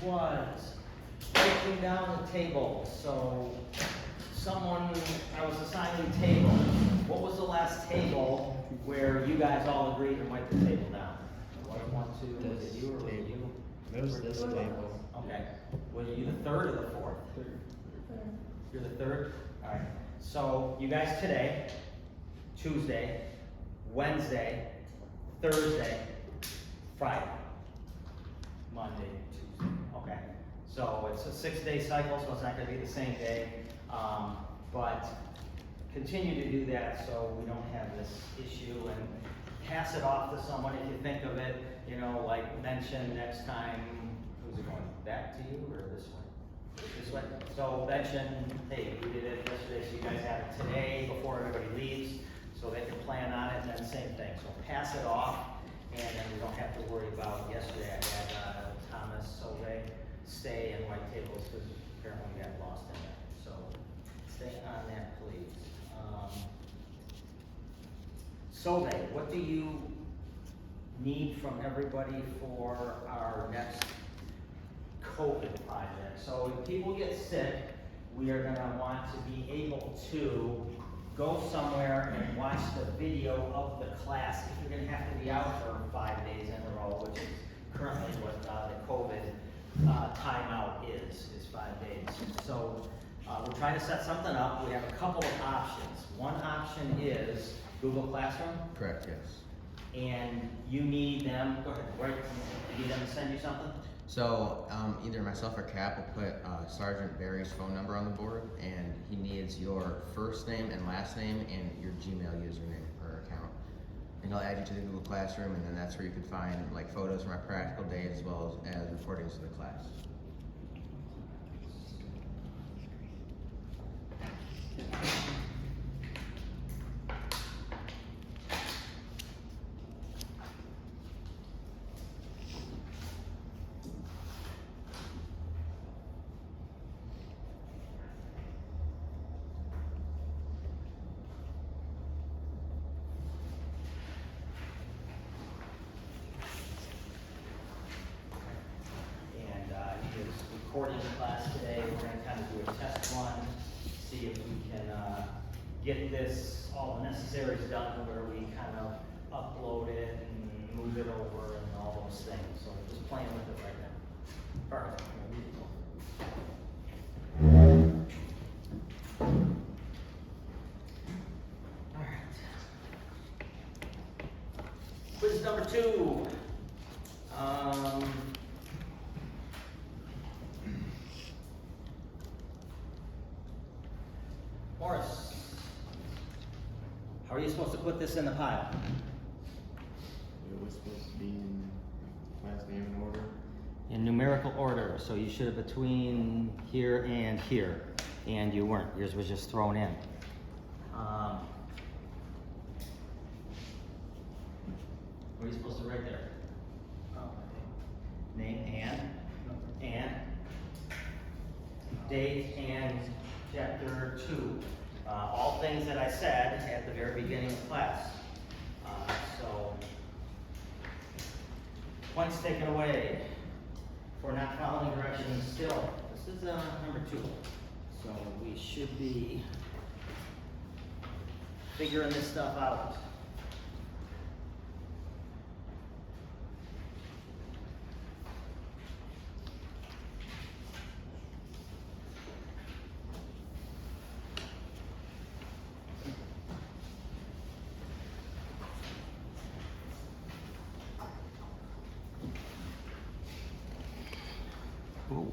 was breaking down the table. So I was assigning tables. What was the last table where you guys all agreed to wipe the table down? One, two, was it you or was it you? It was this table. Okay. Were you the third or the fourth? Third. You're the third? All right. So you guys today, Tuesday, Wednesday, Thursday, Friday, Monday, Tuesday. Okay. So it's a 6-day cycle, so it's not going to be the same day. But continue to do that so we don't have this issue, and pass it off to someone if you think of it, like mention next time. Who's it going back to you or this way? This way. So mention, hey, we did it yesterday, so you guys have it today before everybody leaves, so they can plan on it, and then same thing. So pass it off, and then we don't have to worry about yesterday I had Thomas Solvay stay and white tables because apparently we got lost in there. So stay on that, please. Solvay, what do you need from everybody for our next COVID project? So if people get sick, we are gonna want to be able to go somewhere and watch the video of the class. If you're gonna have to be out for 5 days in a row, which is currently what the COVID timeout is 5 days. So we're trying to set something up. We have a couple of options. One option is Google Classroom. Correct, yes. And you need them, go ahead, right, you need them to send you something? So either myself or Cap will put Sergeant Barry's phone number on the board, and he needs your first name and last name and your Gmail username or account. And he'll add you to the Google Classroom, and then that's where you can find like photos from our practical days as well as recordings of the class. Recording the class today. We're going to kind of do a test run, see if we can get this, all the necessaries done where we kind of upload it and move it over and all those things. So we're just playing with it right now. Perfect. All right. Quiz number 2. Morris, how are you supposed to put this in the pile? It was supposed to be in class name and order. In numerical order, so you should have between here and here, and you weren't. Yours was just thrown in. What are you supposed to write there? Name and date and chapter 2. All things that I said at the very beginning of class. So, points taken away for not following directions still. This is number 2. So we should be figuring this stuff out. Ooh.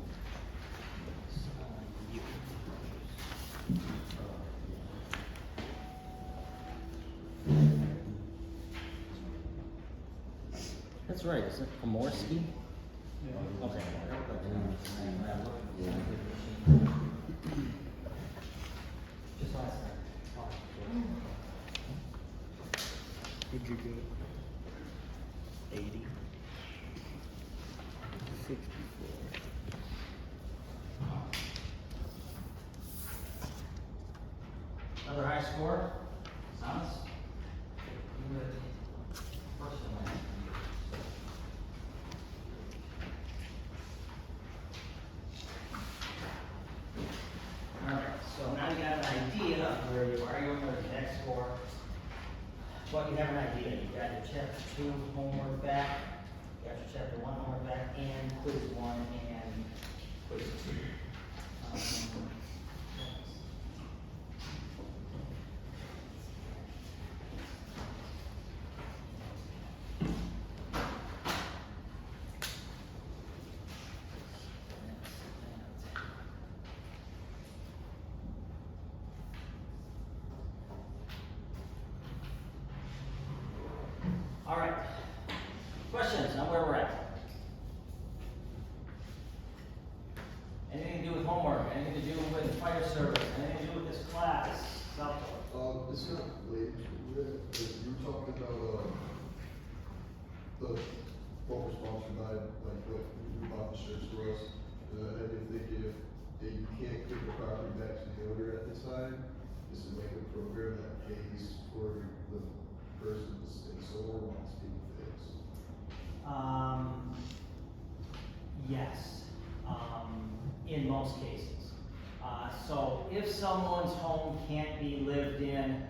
That's right, is it Pomorski? Yeah. Okay. Just last time. What'd you get? 80. 64. Another high score? Thomas? You were first and last. but you have an idea. You got your chapter 2 homework back, you got your chapter 1 homework back, and quiz 1 and quiz 2. All right. Questions on where we're at? Anything to do with homework? Anything to do with fire service? Anything to do with this class? It's not related to it, but you were talking about, the, what we're sponsored by, like, what you bought the shirts for us. I didn't think if you can't give the property back to the owner at the time, this is like a program that pays for the person that's in solar wants to be fixed. Yes, in most cases. So if someone's home can't be lived in,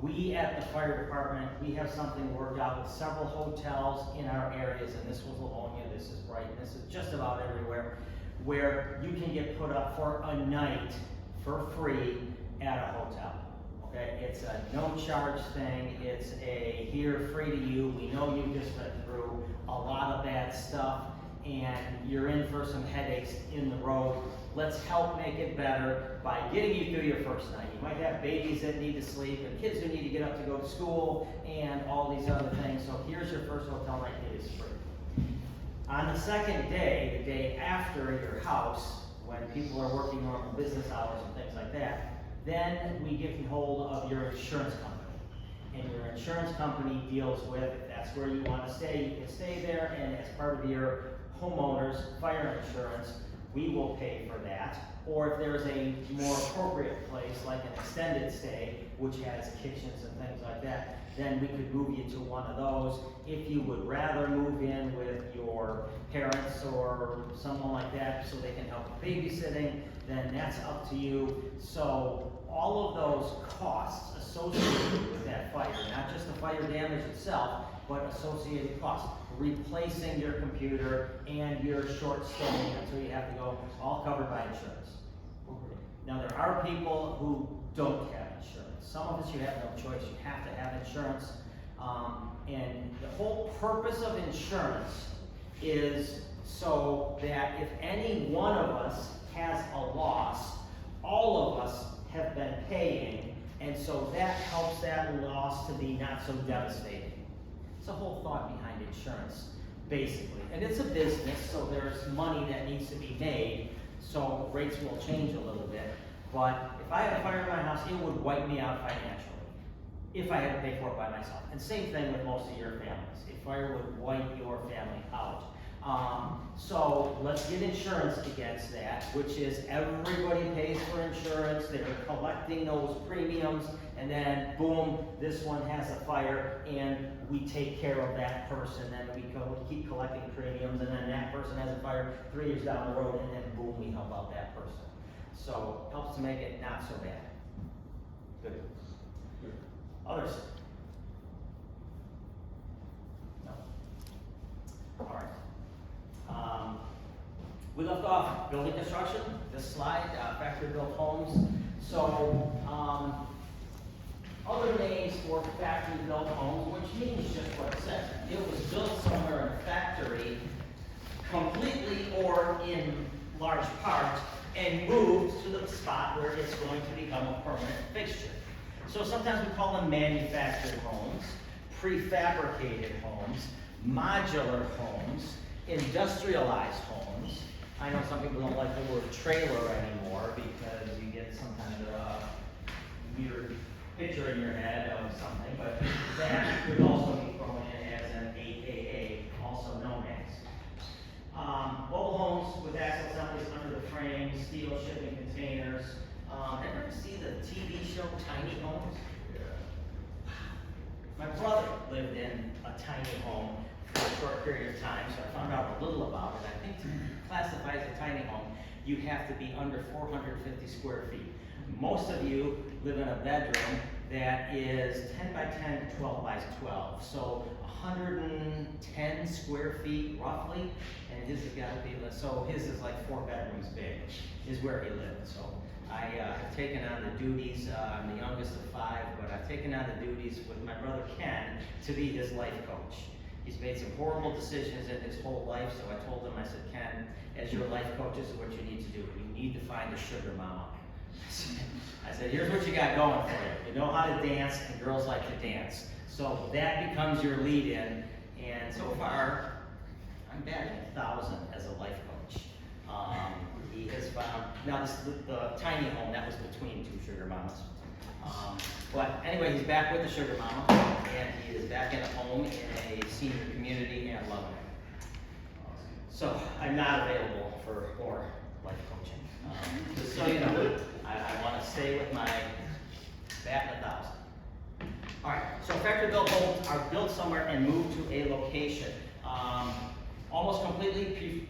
we at the fire department, we have something worked out with several hotels in our areas, and this was Livonia, this is Brighton, this is just about everywhere, where you can get put up for a night for free at a hotel. Okay, it's a no charge thing, it's a here, free to you, we know you've just been through a lot of bad stuff, and you're in for some headaches in the road. Let's help make it better by getting you through your first night. You might have babies that need to sleep, and kids who need to get up to go to school, and all these other things, so here's your first hotel night, it is free. On the second day, the day after your house, when people are working normal business hours and things like that, then we get hold of your insurance company. And your insurance company deals with, if that's where you want to stay, you can stay there, and as part of your homeowner's fire insurance, we will pay for that. Or if there's a more appropriate place, like an extended stay, which has kitchens and things like that, then we could move you to one of those. If you would rather move in with your parents or someone like that so they can help with babysitting, then that's up to you. So all of those costs associated with that fire, not just the fire damage itself, but associated costs, replacing your computer and your short stay until you have to go, all covered by insurance. Now there are people who don't have insurance. Some of us, you have no choice, you have to have insurance. And the whole purpose of insurance is so that if any one of us has a loss, all of us have been paying, and so that helps that loss to be not so devastating. It's a whole thought behind insurance, basically. And it's a business, so there's money that needs to be made, so rates will change a little bit. But if I had a fire in my house, it would wipe me out financially, if I had to pay for it by myself. And same thing with most of your families. A fire would wipe your family out. So let's get insurance against that, which is everybody pays for insurance, they're collecting those premiums, and then boom, this one has a fire, and we take care of that person, then we keep collecting premiums, and then that person has a fire 3 years down the road, and then boom, we help out that person. So helps to make it not so bad. Good. Others? No. All right. We left off building construction, this slide, factory-built homes. So, other names for factory-built homes, which means just what it says. It was built somewhere in a factory, completely or in large part, and moved to the spot where it's going to become a permanent fixture. So sometimes we call them manufactured homes, prefabricated homes, modular homes, industrialized homes. I know some people don't like the word trailer anymore because you get some kind of weird picture in your head of something, but that could also be thrown in as an AKA, also known as. Mobile homes with axle assemblies under the frame, steel shipping containers. Ever see the TV show Tiny Homes? Yeah. My brother lived in a tiny home for a short period of time, so I found out a little about it. I think to classify as a tiny home, you have to be under 450 square feet. Most of you live in a bedroom that is 10 by 10, 12 by 12. So 110 square feet roughly, and his has got to be, so his is like 4 bedrooms big, is where he lived. So I've taken on the duties, I'm the youngest of 5, but I've taken on the duties with my brother Ken to be his life coach. He's made some horrible decisions in his whole life, so I told him, I said, Ken, as your life coach, this is what you need to do. You need to find a sugar mama. I said, here's what you got going for you. You know how to dance, and girls like to dance. So that becomes your lead-in, and so far, I'm batting 1,000 as a life coach. He has found, now this, the tiny home, that was between 2 sugar mamas. But anyway, he's back with the sugar mama, and he is back in a home in a senior community and loving it. So I'm not available for more life coaching. Just so you know, I want to stay with my bat in 1,000. All right, so factory-built homes are built somewhere and moved to a location. Almost completely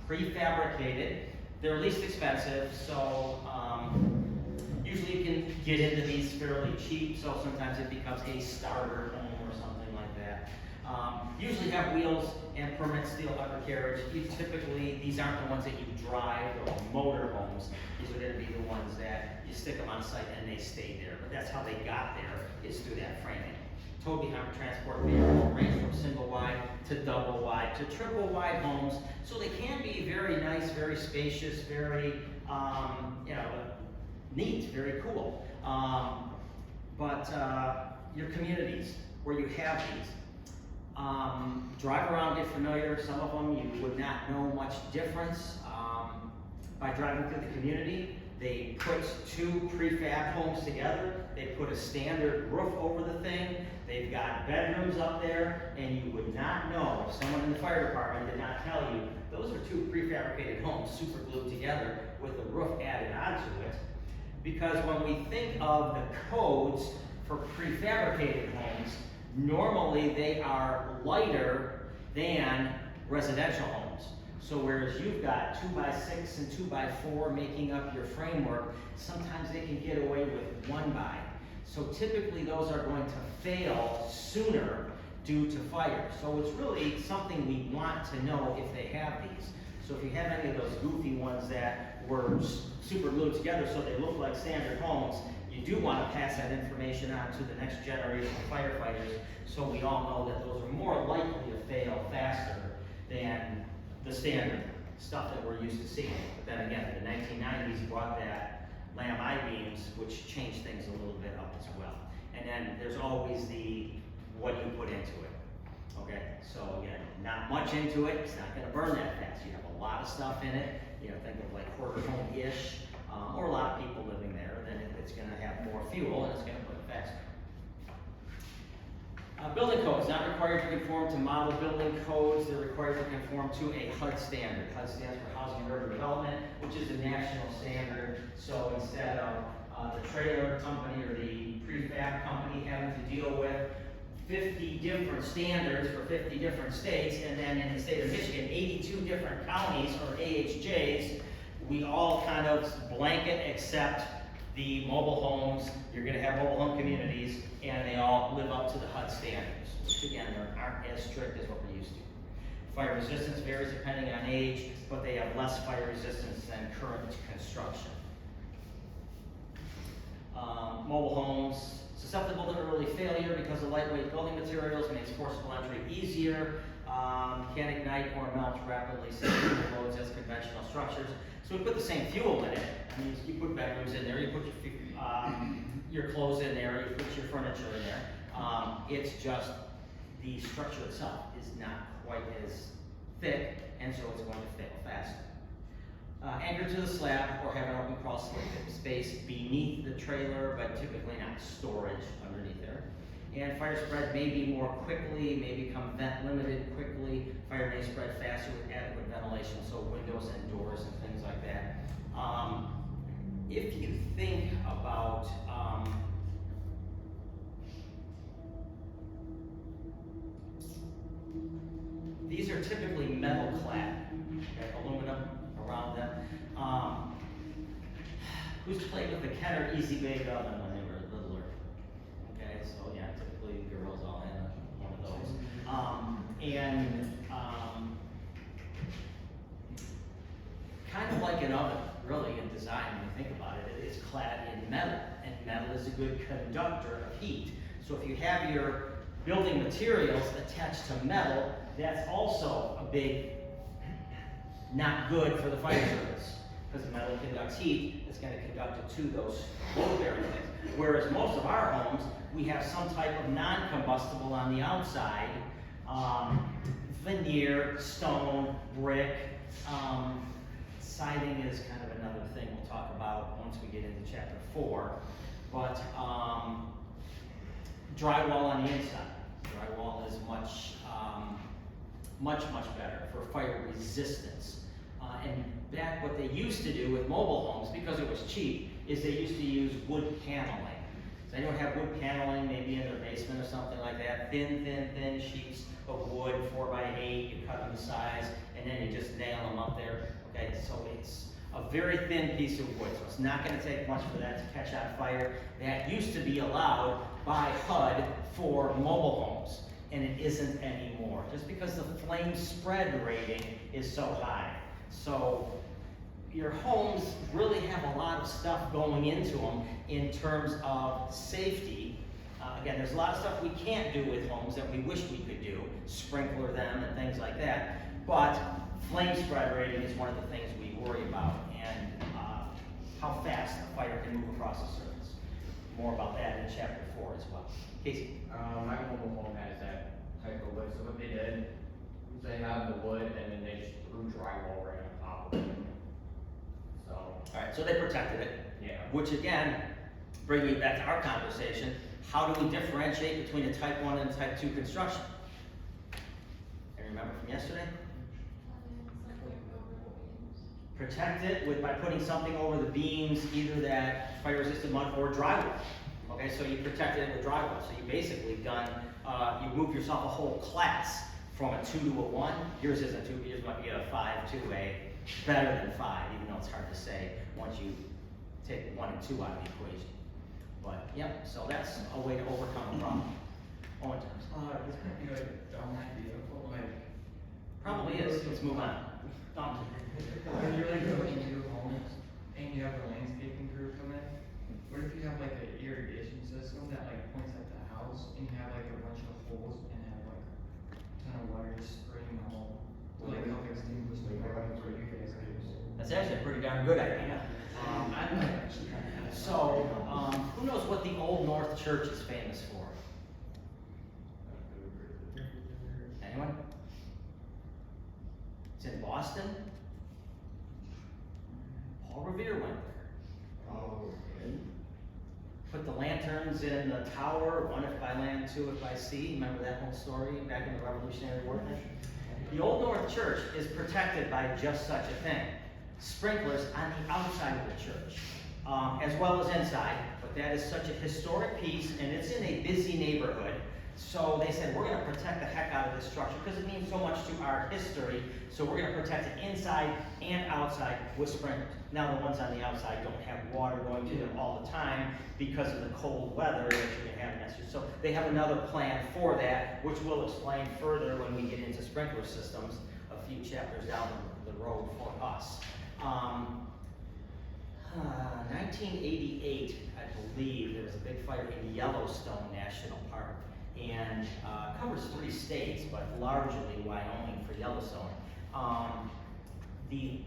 prefabricated. They're least expensive, so usually you can get into these fairly cheap, so sometimes it becomes a starter home or something like that. Usually have wheels and permanent steel undercarriage. Typically, these aren't the ones that you drive, or motor homes. These are going to be the ones that you stick them on site and they stay there. But that's how they got there, is through that framing. Towed behind transport vehicle range from single wide to double wide to triple wide homes. So they can be very nice, very spacious, very, neat, very cool. But your communities where you have these, drive around, get familiar. Some of them you would not know much difference by driving through the community. They put 2 prefab homes together. They put a standard roof over the thing. They've got bedrooms up there, and you would not know if someone in the fire department did not tell you those are 2 prefabricated homes super glued together with the roof added onto it. Because when we think of the codes for prefabricated homes, normally they are lighter than residential homes. So whereas you've got 2 by 6 and 2 by 4 making up your framework, sometimes they can get away with 1 by. So typically those are going to fail sooner due to fire. So it's really something we want to know if they have these. So if you have any of those goofy ones that were super glued together so they look like standard homes, you do want to pass that information on to the next generation of firefighters so we all know that those are more likely to fail faster than the standard stuff that we're used to seeing. But then again, the 1990s brought that lamp I-beams, which changed things a little bit up as well. And then there's always the what you put into it. Okay, so again, not much into it, it's not going to burn that fast. You have a lot of stuff in it, think of like quarter home-ish, or a lot of people living there, then it's going to have more fuel and it's going to burn faster. Building codes, not required to conform to model building codes, they're required to conform to a HUD standard. HUD stands for Housing and Urban Development, which is a national standard. So instead of the trailer company or the prefab company having to deal with 50 different standards for 50 different states, and then in the state of Michigan, 82 different counties or AHJs, we all kind of blanket accept the mobile homes. You're going to have mobile home communities, and they all live up to the HUD standards, which again aren't as strict as what we're used to. Fire resistance varies depending on age, but they have less fire resistance than current construction. Mobile homes, susceptible to early failure because of lightweight building materials, makes forcible entry easier, can ignite or melt rapidly, same loads as conventional structures. So we put the same fuel in it. I mean, you put bedrooms in there, you put your clothes in there, you put your furniture in there. It's just the structure itself is not quite as thick, and so it's going to fail faster. Anchored to the slab or have an open crawl space beneath the trailer, but typically not storage underneath there. And fire spread may be more quickly, may become vent limited quickly. Fire may spread faster with adequate ventilation, so windows and doors and things like that. If you think about these are typically metal clad, okay, aluminum around them. Who's played with the Kenner Easy Bake Oven when they were little? an oven, really, in design, when you think about it. It's clad in metal, and metal is a good conductor of heat. So if you have your building materials attached to metal, that's also a big not good for the fire service, because metal conducts heat, it's gonna conduct it to those load-bearing things. Whereas most of our homes, we have some type of non-combustible on the outside, veneer, stone, brick, siding is kind of another thing we'll talk about once we get into chapter 4. But drywall on the inside. Drywall is much better for fire resistance. And back what they used to do with mobile homes, because it was cheap, is they used to use wood paneling. So anyone have wood paneling maybe in their basement or something like that? Thin sheets of wood, 4x8, you cut them to size, and then you just nail them up there. Okay, so it's a very thin piece of wood, so it's not going to take much for that to catch on fire. That used to be allowed by HUD for mobile homes, and it isn't anymore, just because the flame spread rating is so high. So your homes really have a lot of stuff going into them in terms of safety. Again, there's a lot of stuff we can't do with homes that we wish we could do, sprinkler them and things like that. But flame spread rating is one of the things we worry about, and how fast a fire can move across the surface. More about that in chapter 4 as well. Casey? My mobile home has that type of wood, so what they did is they have the wood and then they just threw drywall right on top of it. So, Alright, so they protected it. yeah. Which again, bringing it back to our conversation, how do we differentiate between a type 1 and a type 2 construction? And remember from yesterday? Protect it by putting something over the beams, either that fire resistant mud or drywall. Okay, so you protected it with drywall. So you basically done, you moved yourself a whole class from a 2 to a 1. Yours isn't 2, yours might be a 5 to a better than 5, even though it's hard to say once you take 1 and 2 out of the equation. But yep, so that's a way to overcome a problem. Owen Thomas. This might be like a dumb idea, but like. Probably is. Let's move on. Tom. When you're like building new homes and you have the landscaping crew come in, what if you have like an irrigation system that like points at the house and you have like a bunch of holes and have like a ton of water just spraying the hole? To like help extinguish the fire before you guys do. That's actually a pretty darn good idea. So, who knows what the Old North Church is famous for? Anyone? It's in Boston. Paul Revere went there. Oh, okay. Put the lanterns in the tower, one if by land, two if by sea. Remember that whole story back in the Revolutionary War thing? The Old North Church is protected by just such a thing. Sprinklers on the outside of the church, as well as inside, but that is such a historic piece, and it's in a busy neighborhood. So they said, we're going to protect the heck out of this structure because it means so much to our history. So we're going to protect it inside and outside with sprinklers. Now the ones on the outside don't have water going to them all the time because of the cold weather that you're going to have next year. So they have another plan for that, which we'll explain further when we get into sprinkler systems a few chapters down the road for us. 1988, I believe, there was a big fire in Yellowstone National Park, and covers 3 states, but largely Wyoming for Yellowstone. The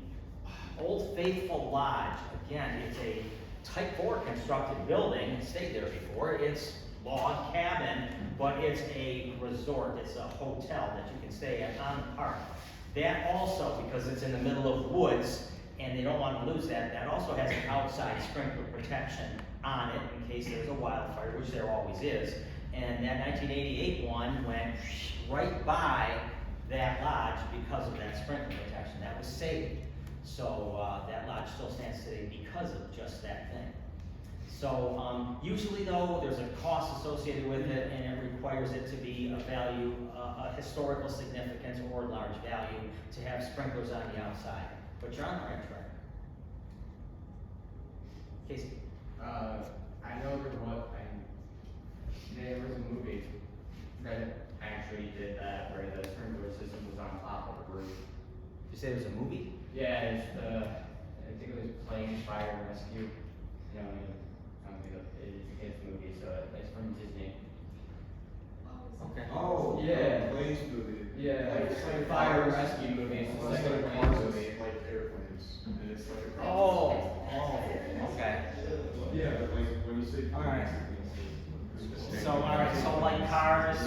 Old Faithful Lodge, again, it's a type 4 constructed building, it stayed there before. It's log cabin, but it's a resort, it's a hotel that you can stay at on the park. That also, because it's in the middle of woods, and they don't want to lose that, that also has an outside sprinkler protection on it in case there's a wildfire, which there always is. And that 1988 one went right by that lodge because of that sprinkler protection. That was saved. So that lodge still stands today because of just that thing. So usually though, there's a cost associated with it, and it requires it to be a value, a historical significance or large value to have sprinklers on the outside. But you're on the right track. Casey? I know there was a movie that actually did that where the sprinkler system was on top of the roof. You say there's a movie? Yeah, I think it was Planes, Fire and Rescue. You know, I don't think it's a kid's movie, so it's from Disney. Okay. Oh, Yeah. Planes movie. Yeah, Like, it's like a fire and rescue movie. It's Well, like it's a like Planes cars movie. with, like airplanes, and it's like a. Okay. Yeah, but like, when you say. All right. planes, So, all right, so like cars,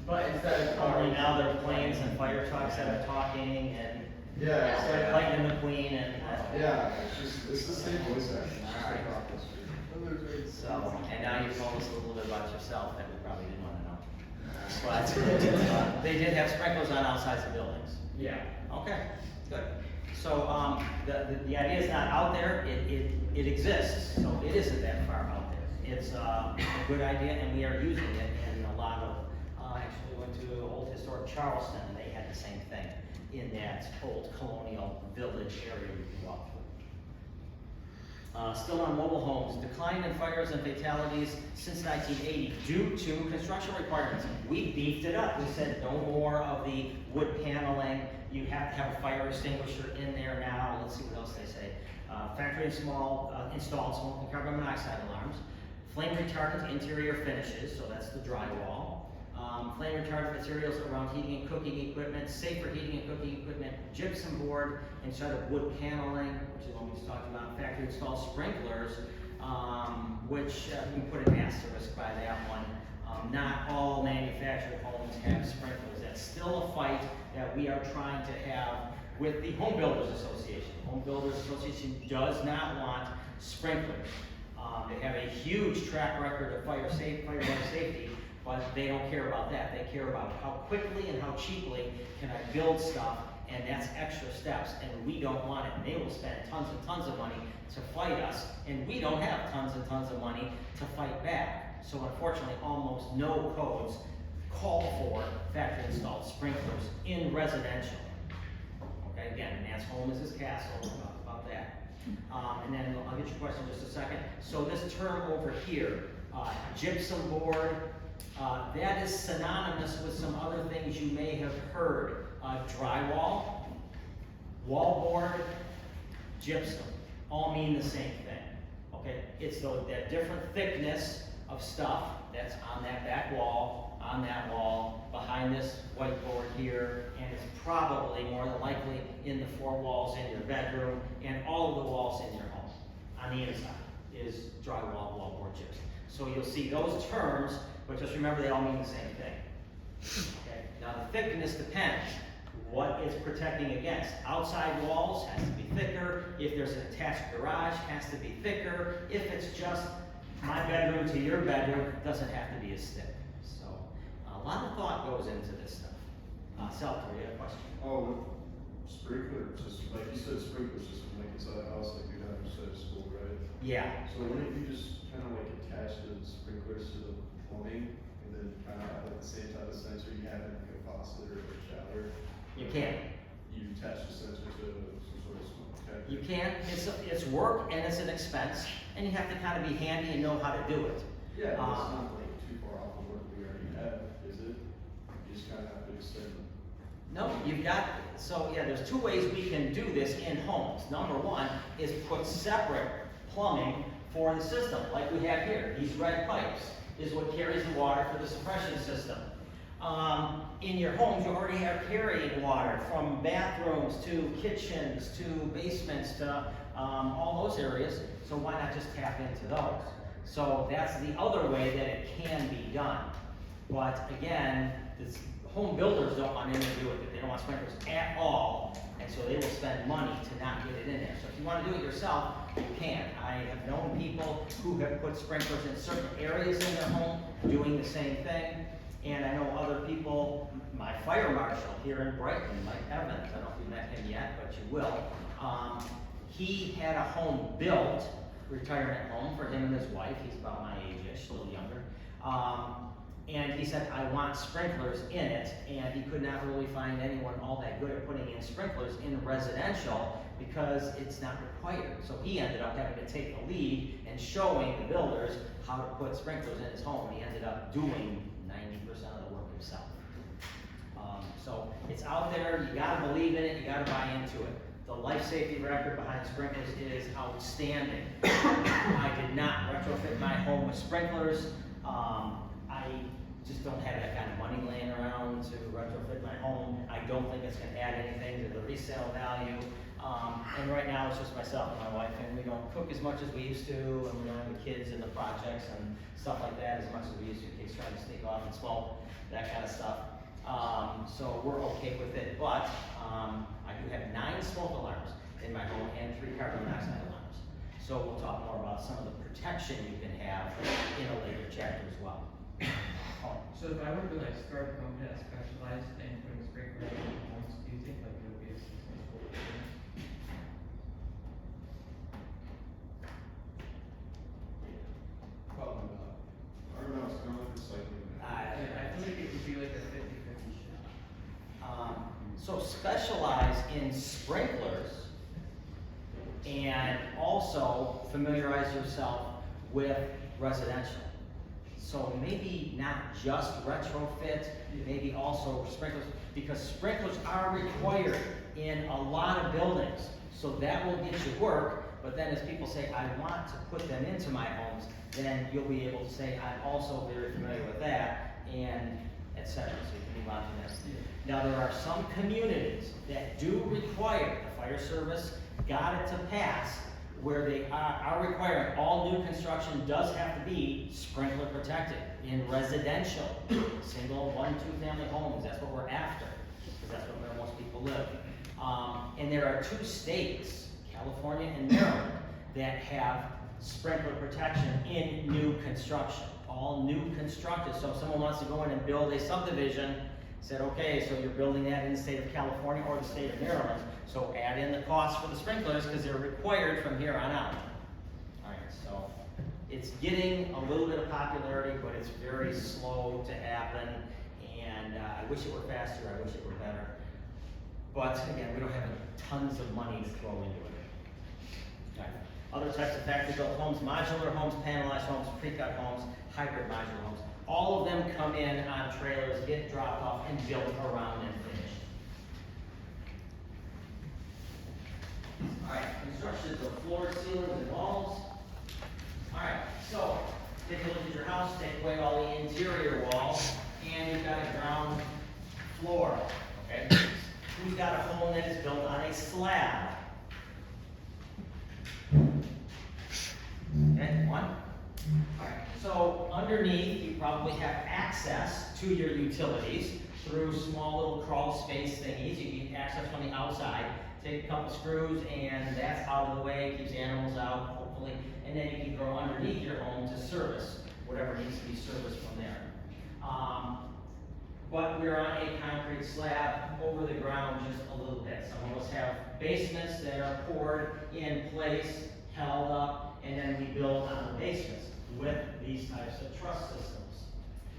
But instead of only cars, now they're planes and fire trucks that are talking and Yeah, it's like, Lightning McQueen and. yeah, it's the same voice acting. All right. So, and now you've told us a little bit about yourself that we probably didn't wanna know. But, they did have sprinklers on outside the buildings. yeah. Okay, good. So, the idea is not out there, it exists, so it isn't that far out there. It's, a good idea, and we are using it in a lot of, actually went to Old Historic Charleston, and they had the same thing in that old colonial village area you can walk through. Still on mobile homes, decline in fires and fatalities since 1980 due to construction requirements. We beefed it up. We said no more of the wood paneling. You have to have a fire extinguisher in there now. Let's see what else they say. Factory installed smoke and carbon monoxide alarms. Flame retardant interior finishes, so that's the drywall. Flame retardant materials around heating and cooking equipment, safer heating and cooking equipment, gypsum board instead of wood paneling, which is what we just talked about. Factory installed sprinklers, which we put an asterisk by that one. Not all manufactured homes have sprinklers. That's still a fight that we are trying to have with the Home Builders Association. Home Builders Association does not want sprinklers. They have a huge track record of fire safety, but they don't care about that. They care about how quickly and how cheaply can I build stuff, and that's extra steps, and we don't want it. And they will spend tons and tons of money to fight us, and we don't have tons and tons of money to fight back. So unfortunately, almost no codes call for factory installed sprinklers in residential. Okay, again, man's home is his castle, we'll talk about that. And then I'll get your question in just a second. So this term over here, gypsum board, that is synonymous with some other things you may have heard. Drywall, wallboard, gypsum, all mean the same thing. Okay, it's that different thickness of stuff that's on that back wall, on that wall, behind this whiteboard here, and it's probably more than likely in the four walls in your bedroom and all of the walls in your home. On the inside is drywall, wallboard, gypsum. So you'll see those terms, but just remember they all mean the same thing. Okay? Now the thickness depends. What it's protecting against. Outside walls has to be thicker. If there's an attached garage, has to be thicker. If it's just my bedroom to your bedroom, it doesn't have to be as thick. So a lot of thought goes into this stuff. Salter, you have a question? Oh, sprinkler system, like you said, sprinkler system, like inside a house, like you have inside a school, right? Yeah. So wouldn't you just kind of like attach the sprinklers to the plumbing, and then kind of have like the same type of sensor you have in like a faucet or a shower? You can. You attach the sensor to some sort of smoke detector? You can. It's work and it's an expense, and you have to kind of be handy and know how to do it. Yeah, but it's not like too far off of what we already have, is it? You just kind of have to extend them. No, you've got, so yeah, there's two ways we can do this in homes. Number one is put separate plumbing for the system, like we have here. These red pipes is what carries the water for the suppression system. In your homes, you already have carrying water from bathrooms to kitchens to basements to all those areas, so why not just tap into those? So that's the other way that it can be done. But again, home builders don't want to do it. They don't want sprinklers at all, and so they will spend money to not get it in there. So if you want to do it yourself, you can. I have known people who have put sprinklers in certain areas in their home doing the same thing. And I know other people, my fire marshal here in Brighton, Mike Evans, I don't know if you met him yet, but you will. He had a home built, retirement home for him and his wife. He's about my age-ish, a little younger. And he said, I want sprinklers in it, and he could not really find anyone all that good at putting in sprinklers in residential because it's not required. So he ended up having to take the lead and showing the builders how to put sprinklers in his home. He ended up doing 90% of the work himself. So it's out there, you gotta believe in it, you gotta buy into it. The life safety record behind sprinklers is outstanding. I did not retrofit my home with sprinklers. I just don't have that kind of money laying around to retrofit my home. I don't think it's gonna add anything to the resale value. And right now, it's just myself and my wife, and we don't cook as much as we used to, and we don't have the kids in the projects and stuff like that as much as we used to. Kids trying to sneak off and smoke, that kind of stuff. So we're okay with it, but I do have 9 smoke alarms in my home and 3 carbon monoxide alarms. So we'll talk more about some of the protection you can have in a later chapter as well. So if I were to like start a company that specialized in putting sprinklers in homes, do you think like it would be a successful business? Probably not. I don't know, it's kind of like recycling. I feel like it would be like a 50-50 shot. So specialize in sprinklers and also familiarize yourself with residential. So maybe not just retrofit, maybe also sprinklers, because sprinklers are required in a lot of buildings. So that will get you work, but then as people say, I want to put them into my homes, then you'll be able to say, I'm also very familiar with that, and et cetera, so you can move on to this. Now, there are some communities that do require, the fire service got it to pass, where they are requiring all new construction does have to be sprinkler protected in residential, single, 1, 2 family homes, that's what we're after, because that's where most people live. And there are 2 states, California and Maryland, that have sprinkler protection in new construction, all new constructed. So if someone wants to go in and build a subdivision, said, okay, so you're building that in the state of California or the state of Maryland, so add in the cost for the sprinklers because they're required from here on out. All right, so it's getting a little bit of popularity, but it's very slow to happen, and I wish it were faster, I wish it were better. But again, we don't have tons of money to throw into it. All right. Other types of factory-built homes, modular homes, panelized homes, pre-cut homes, hybrid modular homes. All of them come in on trailers, get dropped off, and built around and finished. All right, construction of floors, ceilings, and walls. All right, so take a look at your house, take away all the interior walls, and you've got a ground floor. Okay, we've got a home that is built on a slab. Okay, 1. Alright, so underneath you probably have access to your utilities through small little crawl space thingies. You get access from the outside. Take a couple screws and that's out of the way, keeps the animals out, hopefully. And then you can go underneath your home to service whatever needs to be serviced from there. But we're on a concrete slab over the ground just a little bit. Some of us have basements that are poured in place, held up, and then we build on the basements with these types of truss systems.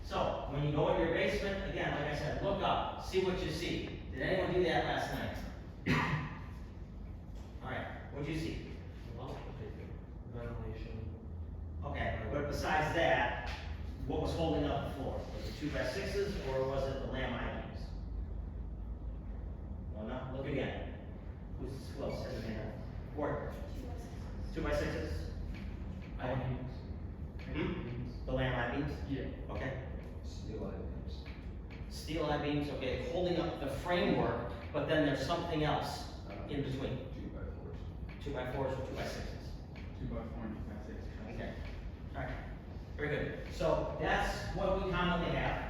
So, when you go in your basement, again, like I said, look up, see what you see. Did anyone do that last night? Alright, what'd you see? Ventilation. Okay, but besides that, what was holding up the floor? Was it 2x6s or was it the lamb I-beams? Well, no, look again. Who else has a hand? Or 2x6s? The lamb I-beams? Yeah. Okay. Steel items. Steel I-beams, okay, holding up the framework, but then there's something else in between. 2x4s or 2x6s? 2x4 and 2x6. Okay, alright, very good. So that's what we commonly have.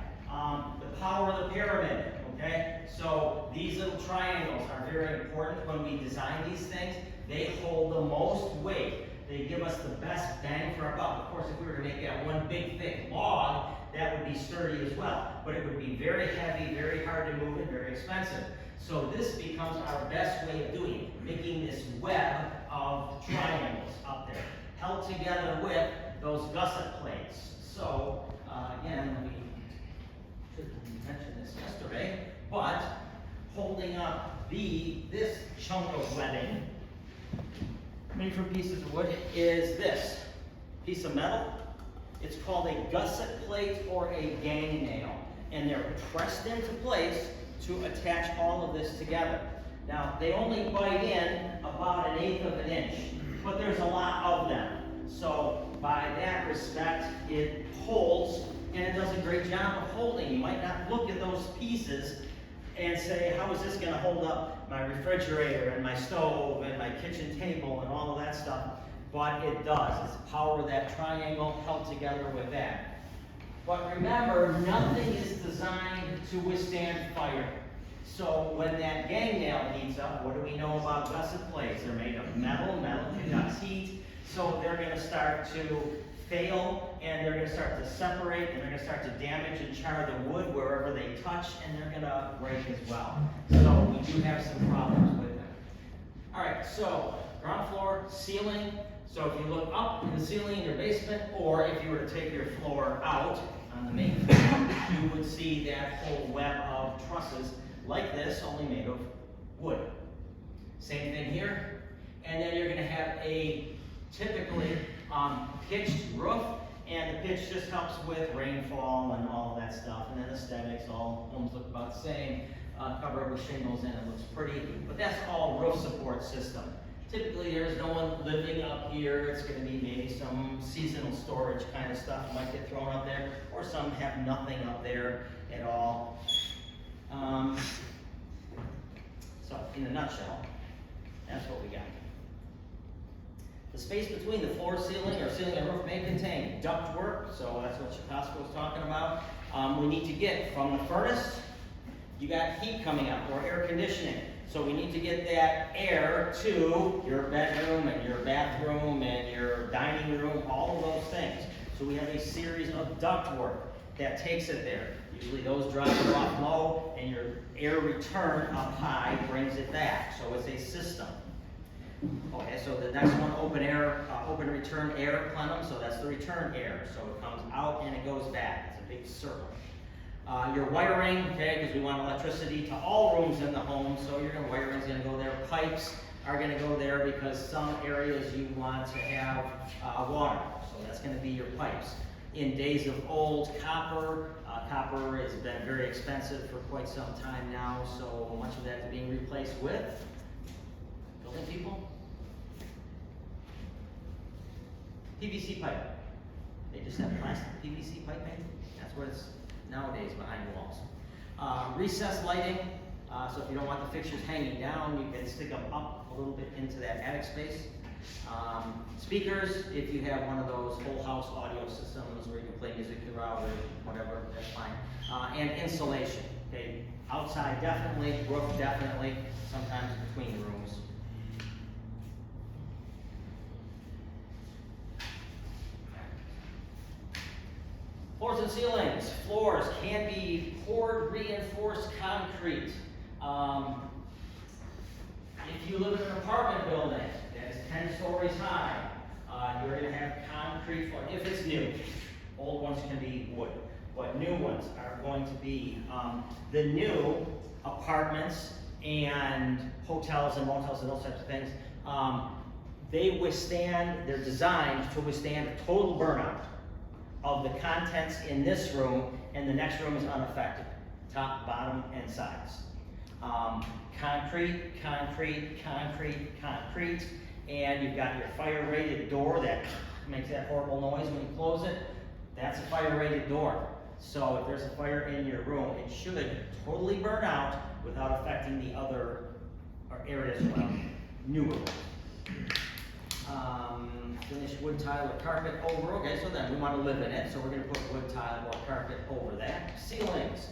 The power of the pyramid, okay? So these little triangles are very important when we design these things. They hold the most weight. They give us the best bang for our buck. Of course, if we were to make that one big thick log, that would be sturdy as well. But it would be very heavy, very hard to move, and very expensive. So this becomes our best way of doing it, making this web of triangles up there, held together with those gusset plates. So, again, we should mention this yesterday, but holding up this chunk of webbing made from pieces of wood is this piece of metal. It's called a gusset plate or a gang nail, and they're pressed into place to attach all of this together. Now, they only bite in about 1/8 of an inch, but there's a lot of them. So by that respect, it holds, and it does a great job of holding. You might not look at those pieces and say, how is this gonna hold up my refrigerator and my stove and my kitchen table and all of that stuff? But it does. It's the power of that triangle held together with that. But remember, nothing is designed to withstand fire. So when that gang nail heats up, what do we know about gusset plates? They're made of metal, metal conducts heat, so they're gonna start to fail, and they're gonna start to separate, and they're gonna start to damage and char the wood wherever they touch, and they're gonna break as well. So we do have some problems with them. All right, so ground floor, ceiling. So if you look up in the ceiling in your basement, or if you were to take your floor out on the main floor, you would see that whole web of trusses like this, only made of wood. Same thing here. And then you're gonna have a typically pitched roof, and the pitch just helps with rainfall and all of that stuff. And then aesthetics, all homes look about the same. Cover it with shingles and it looks pretty, but that's all roof support system. Typically, there's no one living up here. It's gonna be maybe some seasonal storage kind of stuff might get thrown up there, or some have nothing up there at all. So, in a nutshell, that's what we got. The space between the floor ceiling or ceiling and roof may contain ductwork, so that's what Chicago was talking about. We need to get from the furnace, you got heat coming up, or air conditioning. So we need to get that air to your bedroom and your bathroom and your dining room, all of those things. So we have a series of ductwork that takes it there. Usually those drop it off low, and your air return up high brings it back. So it's a system. Okay, so the next one, open return air plenum. So that's the return air. So it comes out and it goes back. It's a big circle. Your wiring, okay, because we want electricity to all rooms in the home, so your wiring's gonna go there. Pipes are gonna go there because some areas you want to have water, so that's gonna be your pipes. In days of old, copper has been very expensive for quite some time now, so much of that is being replaced with building people. PVC pipe. They just have plastic PVC piping. That's what it's nowadays behind the walls. Recessed lighting, so if you don't want the fixtures hanging down, you can stick them up a little bit into that attic space. Speakers, if you have one of those whole house audio systems where you can play music throughout or whatever, that's fine. And insulation, okay, outside definitely, roof definitely, sometimes between rooms. Floors and ceilings. Floors can be poured reinforced concrete. If you live in an apartment building that's 10 stories high, you're going to have concrete floor. If it's new, old ones can be wood, but new ones are going to be the new apartments and hotels and motels and those types of things. They're designed to withstand a total burnout of the contents in this room, and the next room is unaffected, top, bottom, and sides. Concrete, and you've got your fire-rated door that makes that horrible noise when you close it. That's a fire-rated door. So if there's a fire in your room, it should totally burn out without affecting the other areas well. Newer. Finished wood tile or carpet over. Okay, so then we want to live in it, so we're going to put wood tile or carpet over that. Ceilings,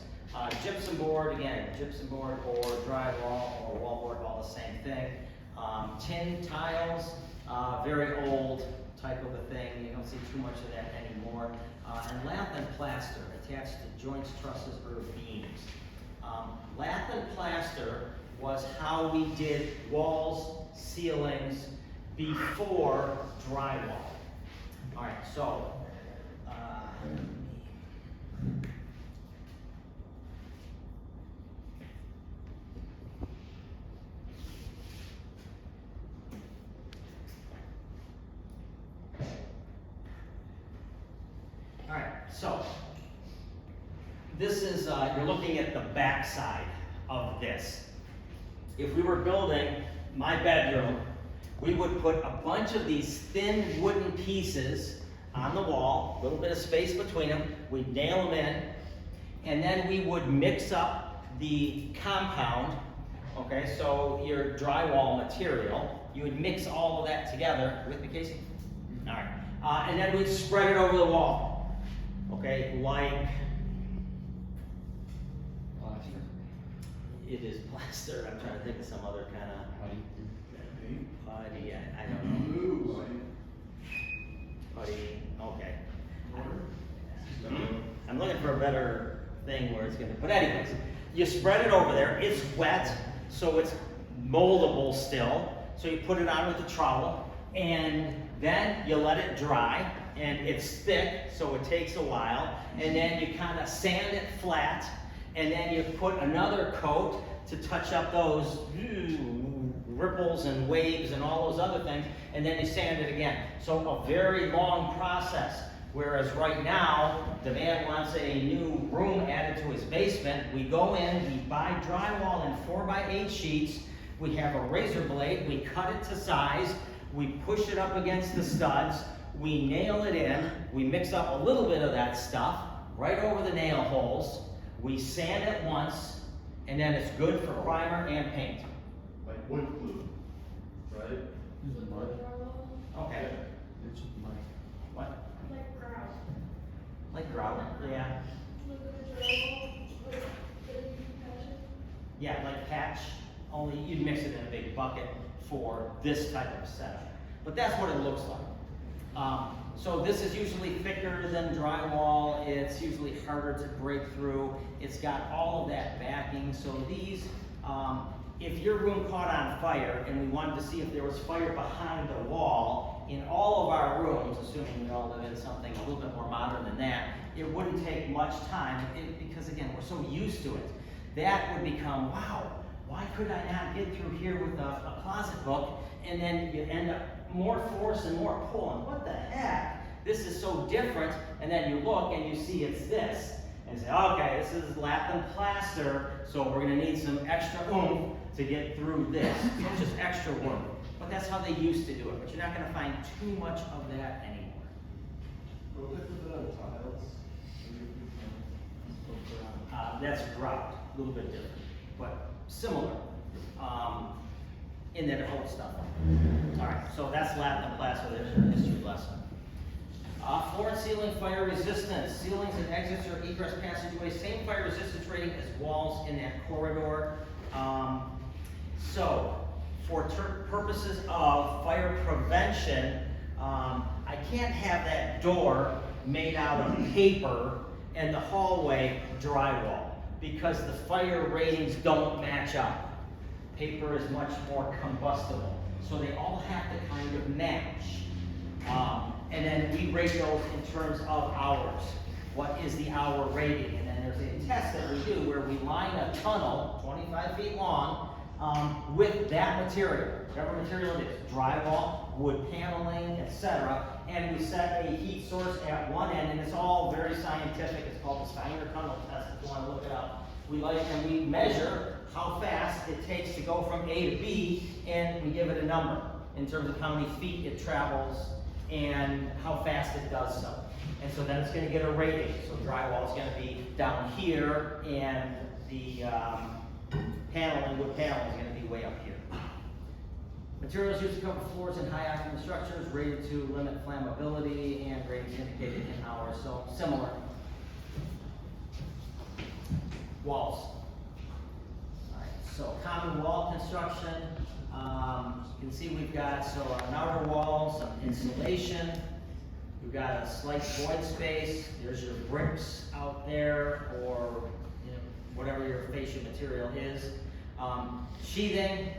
gypsum board, again, gypsum board or drywall or wallboard, all the same thing. Tin tiles, very old type of a thing. You don't see too much of that anymore. And lath and plaster attached to joints, trusses, or beams. Lath and plaster was how we did walls, ceilings, before drywall. All right, so this is you're looking at the back side of this. if we were building my bedroom, we would put a bunch of these thin wooden pieces on the wall, a little bit of space between them, we'd nail them in, and then we would mix up the compound, okay, so your drywall material, you would mix all of that together, with me, Casey? All right, and then we'd spread it over the wall, okay, like, it is plaster, I'm trying to think of some other kind of putty, I don't know. Ooh, Putty, okay. I'm looking for a better thing where it's gonna, but anyways, you spread it over there, it's wet, so it's moldable still, so you put it on with a trowel, and then you let it dry, and it's thick, so it takes a while, and then you kind of sand it flat, and then you put another coat to touch up those ripples and waves and all those other things, and then you sand it again. So a very long process. Whereas right now, the man wants a new room added to his basement. We go in, we buy drywall in 4x8 sheets. We have a razor blade, we cut it to size, we push it up against the studs, we nail it in, we mix up a little bit of that stuff right over the nail holes. We sand it once, and then it's good for primer and paint. like wood glue, right? Okay. It's mud. What? Like grout. Like grout? Yeah. Yeah, like patch, only you'd mix it in a big bucket for this type of setup. But that's what it looks like. So this is usually thicker than drywall. It's usually harder to break through. It's got all of that backing. So these, if your room caught on fire and we wanted to see if there was fire behind the wall, in all of our rooms, assuming we all live in something a little bit more modern than that, it wouldn't take much time because again, we're so used to it. That would become, wow, why could I not get through here with a closet book? And then you end up more force and more pulling. What the heck? This is so different. And then you look and you see it's this. And you say, okay, this is lath and plaster, so we're gonna need some extra oomph to get through this. So it's just extra work. But that's how they used to do it. But you're not gonna find too much of that anymore. What if they put it on tiles? That's grout, a little bit different, but similar, in that it holds stuff. All right, so that's lath and plaster, there's your history lesson. Floor and ceiling fire resistance, ceilings and exits or egress passageways, same fire resistance rating as walls in that corridor. So, for purposes of fire prevention, I can't have that door made out of paper and the hallway drywall because the fire ratings don't match up. Paper is much more combustible, so they all have to kind of match. And then we rate those in terms of hours. What is the hour rating? And then there's a test that we do where we line a tunnel 25 feet long with that material, whatever material it is, drywall, wood paneling, etc. And we set a heat source at one end, and it's all very scientific. It's called the Steiner tunnel test if you want to look it up. We measure how fast it takes to go from A to B, and we give it a number in terms of how many feet it travels and how fast it does so. And so then it's going to get a rating. So drywall is going to be down here, and the wood paneling is going to be way up here. Materials used to cover floors in high occupancy structures, rated to limit flammability, and ratings indicated in hours. So similar. Walls. All right, so common wall construction. You can see we've got an outer wall, some insulation. We've got a slight void space. There's your bricks out there, or whatever your fascia material is. Sheathing.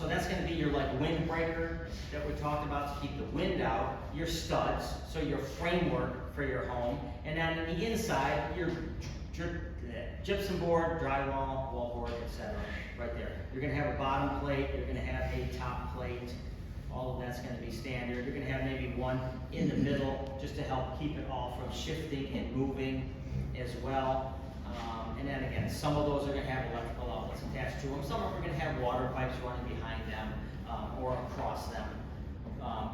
So that's going to be your windbreaker that we talked about to keep the wind out. Your studs, so your framework for your home, and then on the inside, your gypsum board, drywall, wallboard, etc. Right there. You're going to have a bottom plate. You're going to have a top plate. All of that's going to be standard. You're going to have maybe one in the middle just to help keep it all from shifting and moving as well. And then again, some of those are going to have electrical outlets. outlets attached to them. Some of them are gonna have water pipes running behind them, or across them.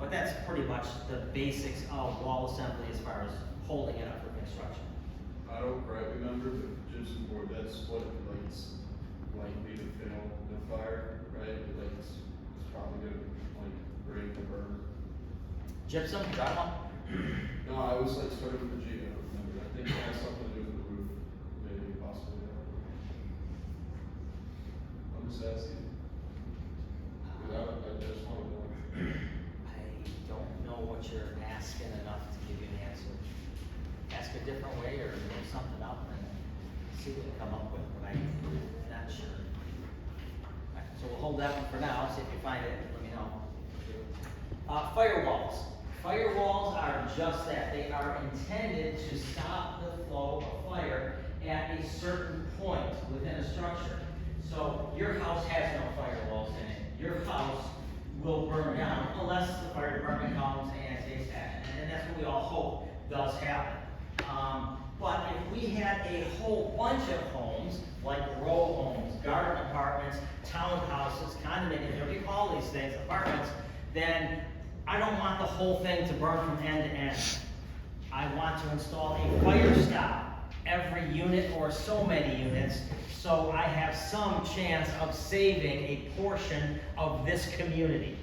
But that's pretty much the basics of wall assembly as far as holding it up for construction. I don't quite remember, but gypsum board, that's what it likes, likely to fail the fire, right? Like it's probably gonna like break or burn. Gypsum, drywall? No, I was like starting with the G, I don't remember. I think it has something to do with the roof, maybe possibly. I'm just asking. I just want to know. I don't know what you're asking enough to give you an answer. Ask a different way or make something up and see what you come up with, but I'm not sure. Alright, so we'll hold that one for now, see if you find it, let me know. Firewalls. Firewalls are just that, they are intended to stop the flow of fire at a certain point within a structure. So your house has no firewalls in it. Your house will burn down unless the fire department comes and takes action. And that's what we all hope does happen. But if we had a whole bunch of homes, like row homes, garden apartments, townhouses, condominiums, whatever you call these things, apartments, then I don't want the whole thing to burn from end to end. I want to install a fire stop every unit or so many units, so I have some chance of saving a portion of this community.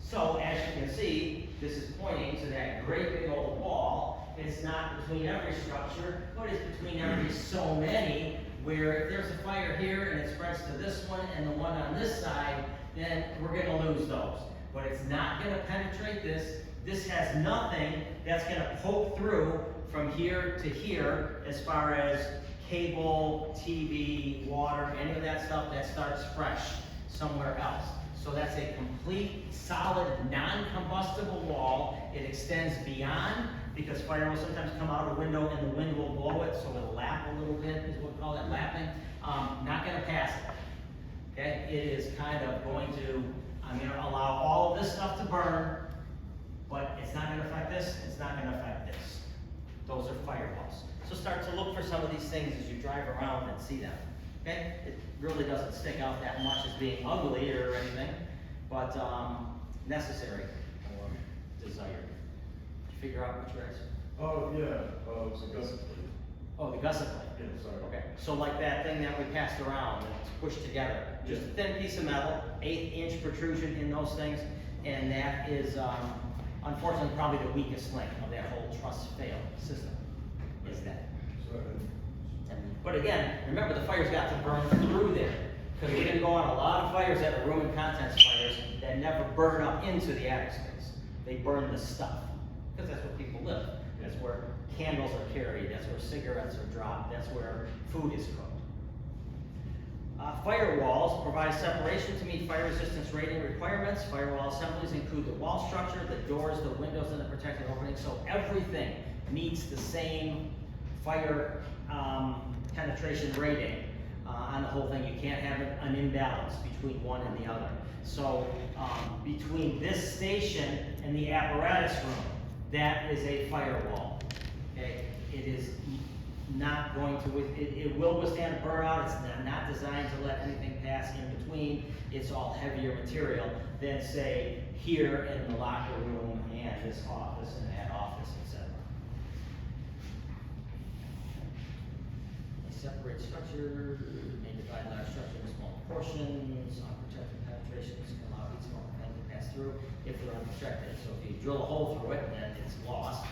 So as you can see, this is pointing to that great big old wall. It's not between every structure, but it's between every so many, where if there's a fire here and it spreads to this one and the one on this side, then we're gonna lose those. But it's not gonna penetrate this. This has nothing that's gonna poke through from here to here as far as cable, TV, water, any of that stuff that starts fresh somewhere else. So that's a complete, solid, non-combustible wall. It extends beyond, because fire will sometimes come out a window and the wind will blow it, so it'll lap a little bit, is what we call that, lapping. Not gonna pass it, okay? It is kind of going to, I'm gonna allow all of this stuff to burn, but it's not gonna affect this, it's not gonna affect this. Those are firewalls. So start to look for some of these things as you drive around and see them, okay? It really doesn't stick out that much as being ugly or anything, but necessary or desired. Did you figure out what you're asking? Oh, yeah, it was a gusset plate. Oh, the gusset plate. Yeah, sorry. Okay, so like that thing that we passed around, and it's pushed together, just a thin piece of metal, 1/8-inch protrusion in those things, and that is, unfortunately, probably the weakest link of that whole truss fail system, is that. Sorry. But again, remember the fire's got to burn through there, because we're gonna go on a lot of fires that are room and contents fires that never burn up into the attic space. They burn the stuff, because that's where people live. That's where candles are carried, that's where cigarettes are dropped, that's where food is cooked. Firewalls provide separation to meet fire resistance rating requirements. Firewall assemblies include the wall structure, the doors, the windows, and the protective openings, so everything meets the same fire penetration rating on the whole thing. You can't have an imbalance between one and the other. So between this station and the apparatus room, that is a firewall. Okay, it is not going to, it will withstand a burnout. It's not designed to let anything pass in between. It's all heavier material than, say, here in the locker room and this office and that office, etc. A separate structure may divide large structure into small portions. Unprotected penetrations can allow each small thing to pass through if they're unprotected. So if you drill a hole through it, then it's lost.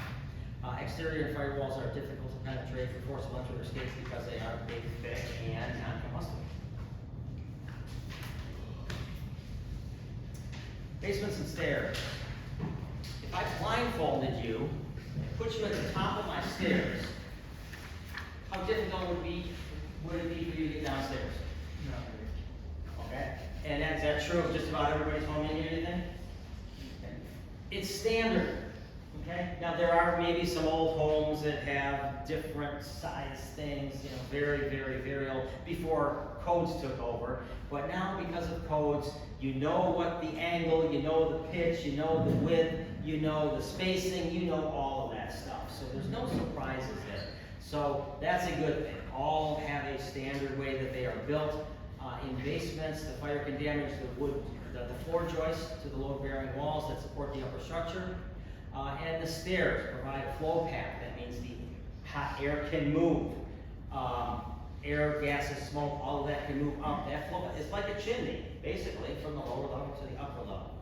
Exterior firewalls are difficult to penetrate for forcible entry or escapes because they are big, thick, and non-combustible. Basements and stairs. If I blindfolded you and put you at the top of my stairs, how difficult would it be for you to get downstairs? Okay. And is that true of just about everybody's home in here, anything? Okay. It's standard. Okay. Now there are maybe some old homes that have different size things, you know, very, very, very old, before codes took over. But now because of codes, you know what the angle, you know the pitch, you know the width, you know the spacing, you know all of that stuff. So there's no surprises there. So that's a good thing. All have a standard way that they are built. In basements, the fire can damage the wood, the floor joists to the load-bearing walls that support the upper structure. And the stairs provide a flow path. That means the hot air can move. Air, gases, smoke, all of that can move up. That flow, it's like a chimney, basically, from the lower level to the upper level.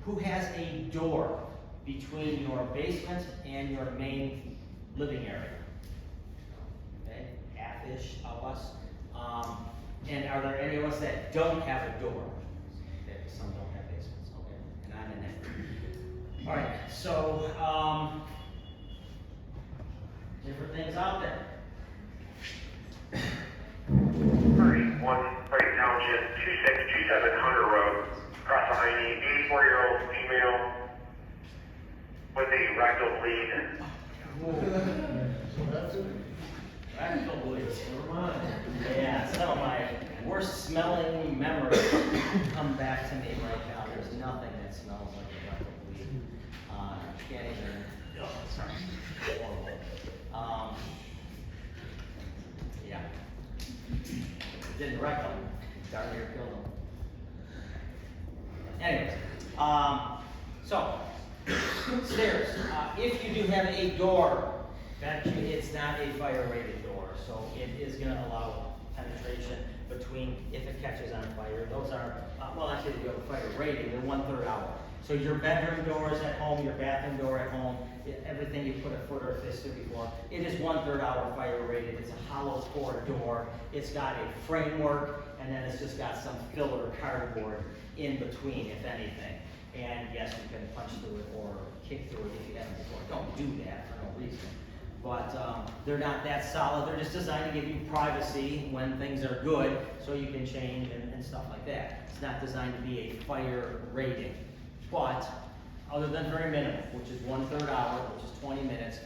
Who has a door between your basement and your main living area? Okay, half-ish of us. And are there any of us that don't have a door? Okay, some don't have basements, okay, and I'm in that. All right, so, different things out there. Hurry, 1, Brighton Township, 2627 Hunter Road, across the Heine, 84-year-old female with a rectal bleed. Rectal bleeds. Yeah, some of my worst smelling memories come back to me right now. There's nothing that smells like a rectal bleed. Can't even, oh, sorry, horrible. Yeah. Didn't rectal, darn near killed them. Anyways, so, stairs, if you do have a door, it's not a fire-rated door, so it is gonna allow penetration between, if it catches on fire, those are, well, actually, if you have a fire rating, they're 1/3 hour. So your bedroom doors at home, your bathroom door at home, everything you put a foot or a fist through before, it is 1/3 hour fire rated. It's a hollow core door. It's got a framework, and then it's just got some filler cardboard in between, if anything. And yes, you can punch through it or kick through it if you haven't before. Don't do that for no reason. But they're not that solid. They're just designed to give you privacy when things are good, so you can change and stuff like that. It's not designed to be a fire rating. But other than very minimal, which is 1/3 hour, which is 20 minutes.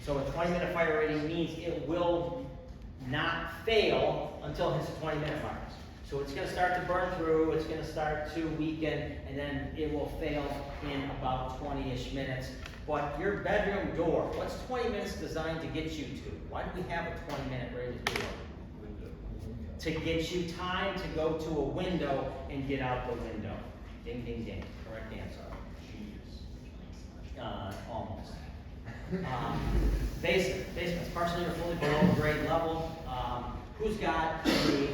So a 20-minute fire rating means it will not fail until it hits the 20-minute mark. So it's gonna start to burn through, it's gonna start to weaken, and then it will fail in about 20-ish minutes. But your bedroom door, what's 20 minutes designed to get you to? Why do we have a 20-minute rated door? To get you time to go to a window and get out the window. Ding, ding, ding. Correct answer. Almost. Basements, partially or fully below grade level. Who's got a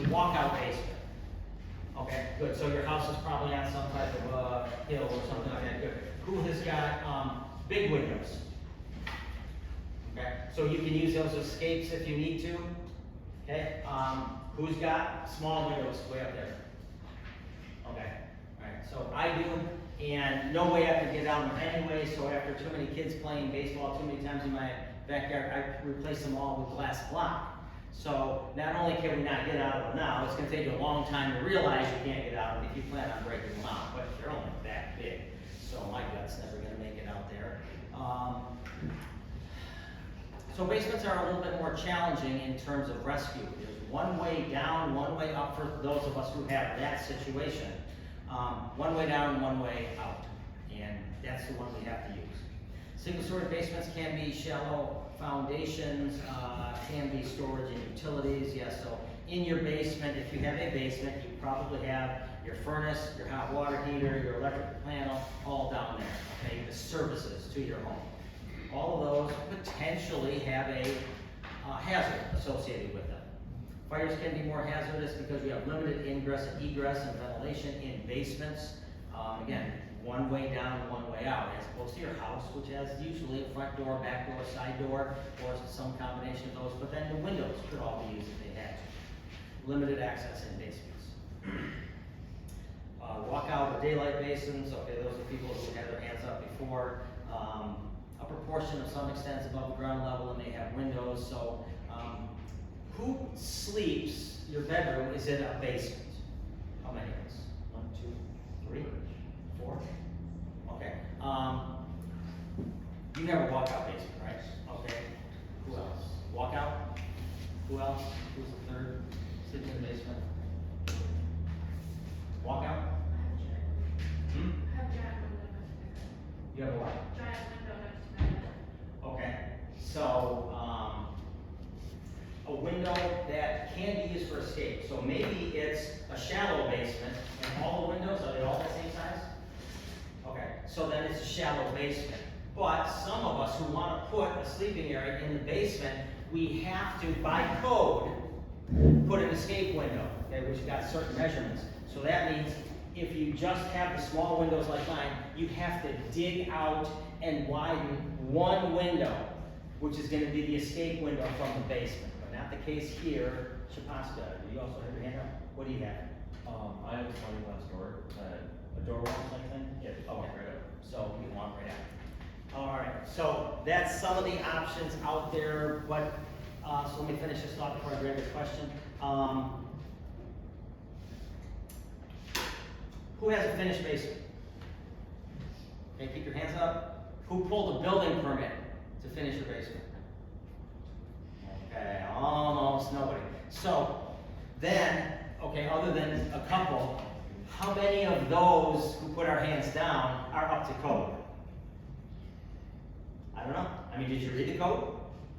walkout basement? Okay, good. So your house is probably on some type of a hill or something like that. Good. Who has got big windows? Okay, so you can use those escapes if you need to. Okay, who's got small windows way up there? Okay, all right. So I do, and no way I could get out of them anyway. So after too many kids playing baseball too many times in my backyard, I replaced them all with glass block. So not only can we not get out of them now, it's going to take you a long time to realize you can't get out of them if you plan on breaking them out. But they're only that big, so my gut's never going to make it out there. So basements are a little bit more challenging in terms of rescue. There's one way down, one way up for those of us who have that situation. One way down and one way out, and that's the one we have to use. Single-story basements can be shallow foundations, can be storage and utilities. Yes, so in your basement, if you have a basement, you probably have your furnace, your hot water heater, your electrical panel, all down there, okay, the services to your home. All of those potentially have a hazard associated with them. Fires can be more hazardous because we have limited ingress and egress and ventilation in basements. Again, one way down, one way out, as opposed to your house, which has usually a front door, back door, side door, or some combination of those, but then the windows could all be used if they had to. Limited access in basements. Walkout or daylight basins, okay, those are people who had their hands up before. Upper portion of some extent above the ground level, and they have windows, so who sleeps, your bedroom is in a basement? How many of us? 1, 2, 3, 4? Okay. You have a walkout basement, right? Okay. Who else? Walkout? Who else? Who's the third? Sleeping in the basement? Walkout? Hmm? I have a giant window next to my bed. You have a what? Giant window next to my bed. Okay. So, a window that can be used for escape. So maybe it's a shallow basement, and all the windows, are they all the same size? Okay, so then it's a shallow basement. But some of us who want to put a sleeping area in the basement, we have to, by code, put an escape window, okay, which got certain measurements. So that means if you just have the small windows like mine, you have to dig out and widen one window, which is gonna be the escape window from the basement. But not the case here. Shapaska, do you also have your hand up? What do you have? I have a sliding glass door, A door wall type thing? yeah, Okay. walk right up. So you can walk right out. All right, so that's some of the options out there, but, so let me finish this off before I grab your question. Who has a finished basement? Okay, keep your hands up. Who pulled a building permit to finish your basement? Okay, almost nobody. So, then, okay, other than a couple, how many of those who put our hands down are up to code? I don't know. I mean, did you read the code?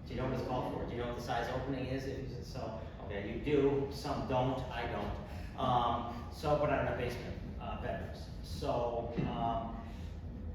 Do you know what it's called for? Do you know what the size opening is? So, okay, you do, some don't, I don't. But I don't have basement bedrooms. So,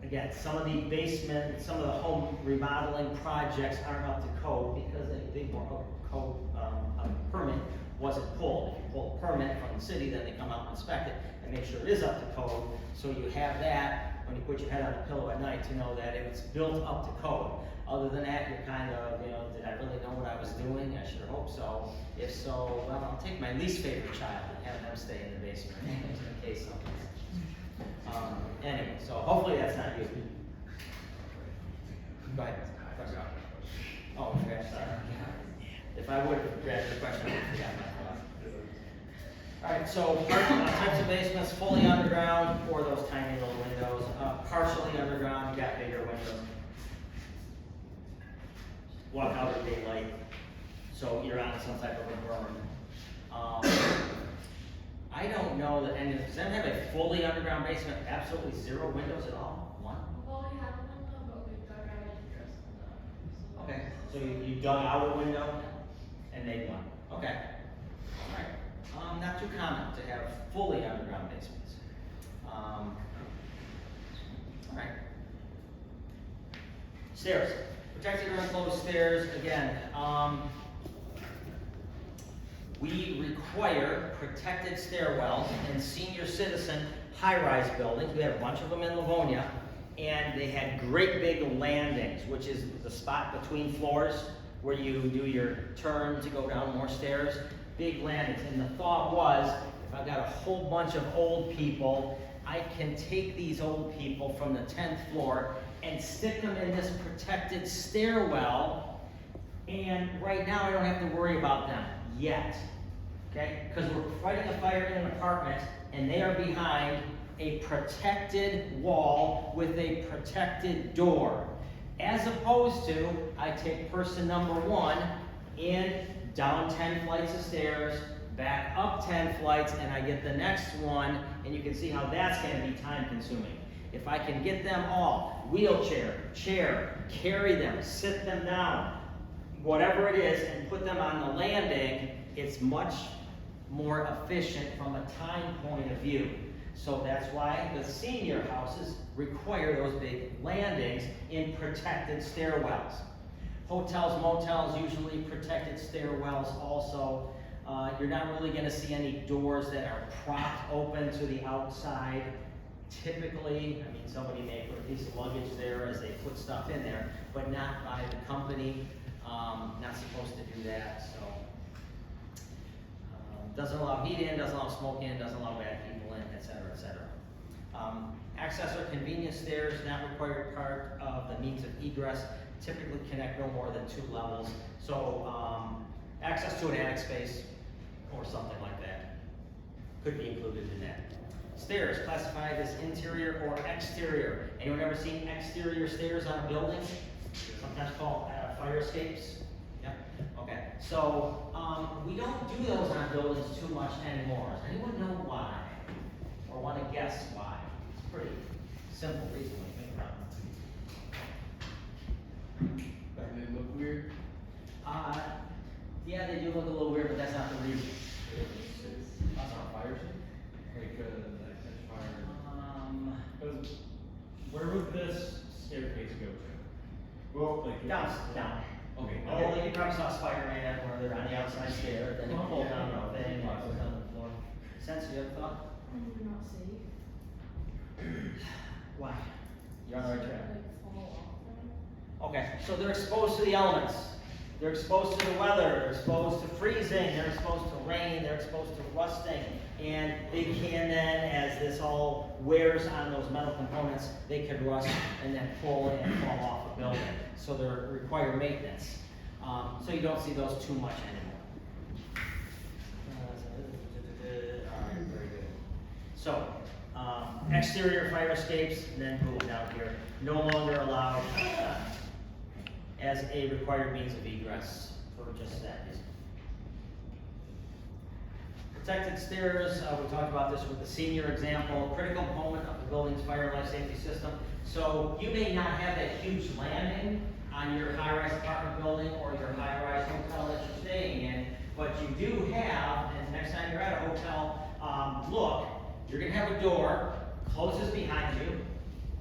again, some of the basement, some of the home remodeling projects aren't up to code because they weren't code, a permit wasn't pulled. If you pull a permit from the city, then they come out and inspect it and make sure it is up to code. So you have that when you put your head on the pillow at night to know that it's built up to code. Other than that, you're kind of, did I really know what I was doing? I sure hope so. If so, well, I'll take my least favorite child and have them stay in the basement just in case something. Anyway, so hopefully that's not you. Go ahead. Oh, okay, sorry. If I would have grabbed your question, I would have forgotten my thought. All right, so types of basements, fully underground or those tiny little windows. Partially underground, you got bigger windows. Walk out at daylight, so you're on some type of a berm. I don't know that any, does anyone have a fully underground basement, absolutely zero windows at all? One? Well, we have a window, but we dug out a dress window. Okay, so you dug out a window and made one. Okay. All right. Not too common to have fully underground basements. All right. Stairs. Protected or enclosed stairs, again, we require protected stairwells in senior citizen high-rise buildings. We had a bunch of them in Livonia, and they had great big landings, which is the spot between floors where you do your turn to go down more stairs. Big landings, and the thought was, if I've got a whole bunch of old people, I can take these old people from the 10th floor and stick them in this protected stairwell, and right now I don't have to worry about them yet, okay? Because we're fighting a fire in an apartment, and they are behind a protected wall with a protected door. As opposed to, I take person number one in, down 10 flights of stairs, back up 10 flights, and I get the next one, and you can see how that's gonna be time consuming. If I can get them all, wheelchair, chair, carry them, sit them down, whatever it is, and put them on the landing, it's much more efficient from a time point of view. So that's why the senior houses require those big landings in protected stairwells. Hotels, motels, usually protected stairwells also. You're not really gonna see any doors that are propped open to the outside. Typically, I mean, somebody may put a piece of luggage there as they put stuff in there, but not by the company, not supposed to do that, so. Doesn't allow heat in, doesn't allow smoke in, doesn't allow bad people in, et cetera, et cetera. Access or convenience stairs, not required part of the means of egress, typically connect no more than 2 levels. So, access to an attic space or something like that could be included in that. Stairs, classified as interior or exterior. Anyone ever seen exterior stairs on a building? Sometimes called fire escapes. Yep. Okay. So we don't do those on buildings too much anymore. Does anyone know why? Or want to guess why? It's pretty simple reason when you think about it. They look weird. Yeah, they do look a little weird, but that's not the reason. That's not fire escape? Like, like catch fire. Because where would this staircase go to? Well, Like Down, down. Okay. Oh, you probably saw Spider-Man where they're on the outside stair, then you pull down the thing, and it goes down the floor. Sense, you ever thought? You're not safe. Why? You're on the right track. Like, fall off. Okay, so they're exposed to the elements. They're exposed to the weather, they're exposed to freezing, they're exposed to rain, they're exposed to rusting. And they can then, as this all wears on those metal components, they could rust and then pull and fall off a building. So they require maintenance. So you don't see those too much anymore. Alright, very good. So, exterior fire escapes, then boom, down here, no longer allowed as a required means of egress for just that reason. Protected stairs, we talked about this with the senior example, critical component of the building's fire and life safety system. So you may not have that huge landing on your high-rise apartment building or your high-rise hotel that you're staying in, but you do have, and next time you're at a hotel, look, you're gonna have a door, closes behind you,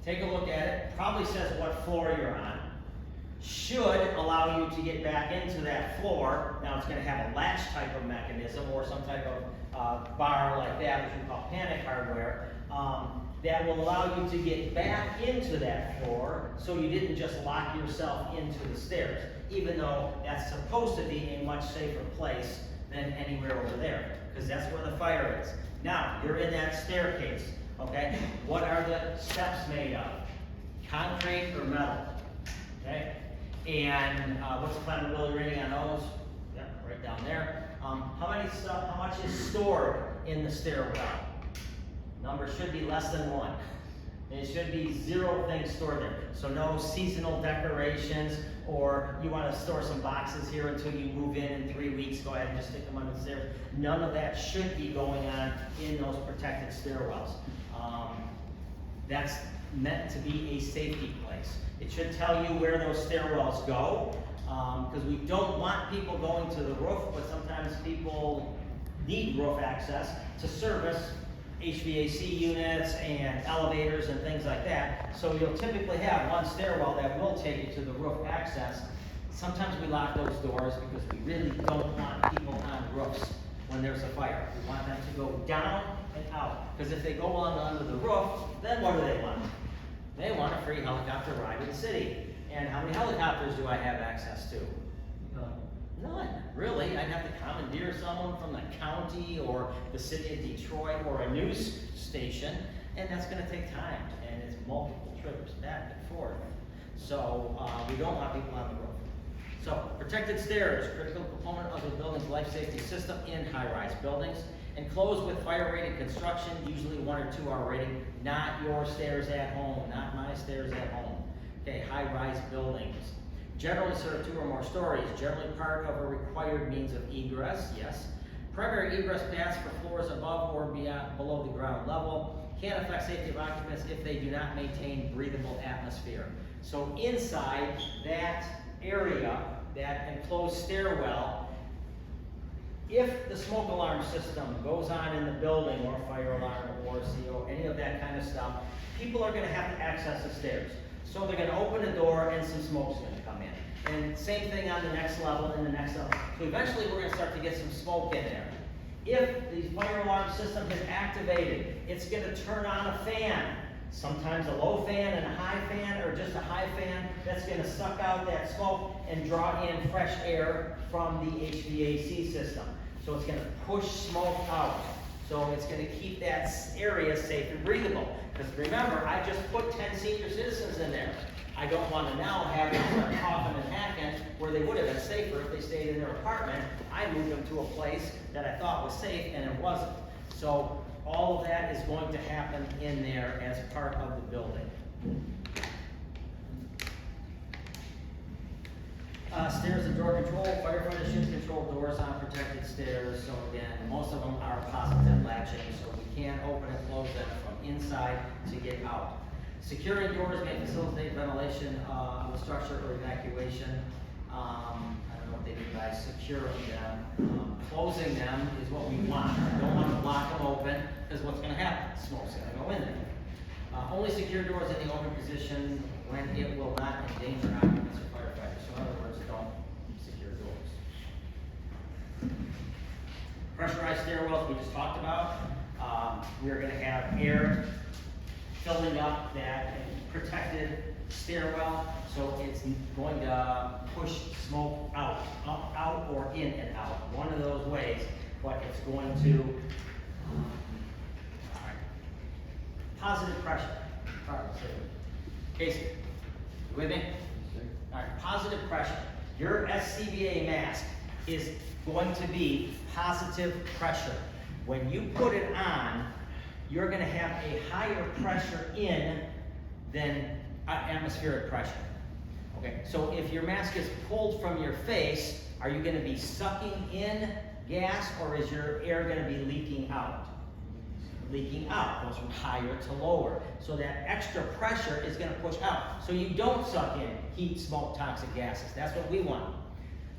take a look at it, probably says what floor you're on, should allow you to get back into that floor. Now it's gonna have a latch type of mechanism or some type of bar like that, which we call panic hardware, that will allow you to get back into that floor so you didn't just lock yourself into the stairs, even though that's supposed to be a much safer place than anywhere over there, because that's where the fire is. Now, you're in that staircase, okay? What are the steps made of? Concrete or metal, okay? And what's the flammability rating on those? Yep, right down there. How much is stored in the stairwell? Number should be less than 1. And it should be 0 things stored there. So no seasonal decorations, or you want to store some boxes here until you move in 3 weeks, go ahead and just stick them under the stairs. None of that should be going on in those protected stairwells. That's meant to be a safety place. It should tell you where those stairwells go, because we don't want people going to the roof, but sometimes people need roof access to service HVAC units and elevators and things like that. So you'll typically have one stairwell that will take you to the roof access. Sometimes we lock those doors because we really don't want people on roofs when there's a fire. We want them to go down and out, because if they go on under the roof, then what do they want? They want a free helicopter ride in the city. And how many helicopters do I have access to? None, really. I'd have to commandeer someone from the county or the city of Detroit or a news station, and that's gonna take time, and it's multiple trips back and forth. So, we don't want people on the roof. So, protected stairs, critical component of the building's life safety system in high-rise buildings. Enclosed with fire-rated construction, usually 1 or 2 hour rating, not your stairs at home, not my stairs at home. Okay, high-rise buildings. Generally serve 2 or more stories, generally part of a required means of egress, yes. Primary egress paths for floors above or below the ground level can affect safety of occupants if they do not maintain breathable atmosphere. So inside that area, that enclosed stairwell, if the smoke alarm system goes on in the building, or fire alarm, or CO, any of that kind of stuff, people are gonna have to access the stairs. So they're gonna open a door and some smoke's gonna come in. And same thing on the next level and the next level. So eventually we're gonna start to get some smoke in there. If the fire alarm system is activated, it's gonna turn on a fan. Sometimes a low fan and a high fan, or just a high fan, that's gonna suck out that smoke and draw in fresh air from the HVAC system. So it's gonna push smoke out. So it's gonna keep that area safe and breathable. Because remember, I just put 10 senior citizens in there. I don't want to now have them start coughing and hacking where they would have been safer if they stayed in their apartment. I moved them to a place that I thought was safe, and it wasn't. So all of that is going to happen in there as part of the building. Stairs and door control. Firefighters should control doors on protected stairs. So again, most of them are positive latching, so we can open and close them from inside to get out. Securing doors may facilitate ventilation of the structure or evacuation. I don't know what they mean by securing them. Closing them is what we want. We don't want to block them open, because what's gonna happen? Smoke's gonna go in there. Only secure doors in the open position when it will not endanger occupants or firefighters. So in other words, don't secure doors. Pressurized stairwells, we just talked about. We're gonna have air filling up that protected stairwell, so it's going to push smoke out or in and out, one of those ways, but it's going to, positive pressure. Casey, you with me? All right, positive pressure. Your SCBA mask is going to be positive pressure. When you put it on, you're gonna have a higher pressure in than atmospheric pressure. Okay, so if your mask is pulled from your face, are you gonna be sucking in gas, or is your air gonna be leaking out? Leaking out, goes from higher to lower. So that extra pressure is gonna push out. So you don't suck in heat, smoke, toxic gases. That's what we want.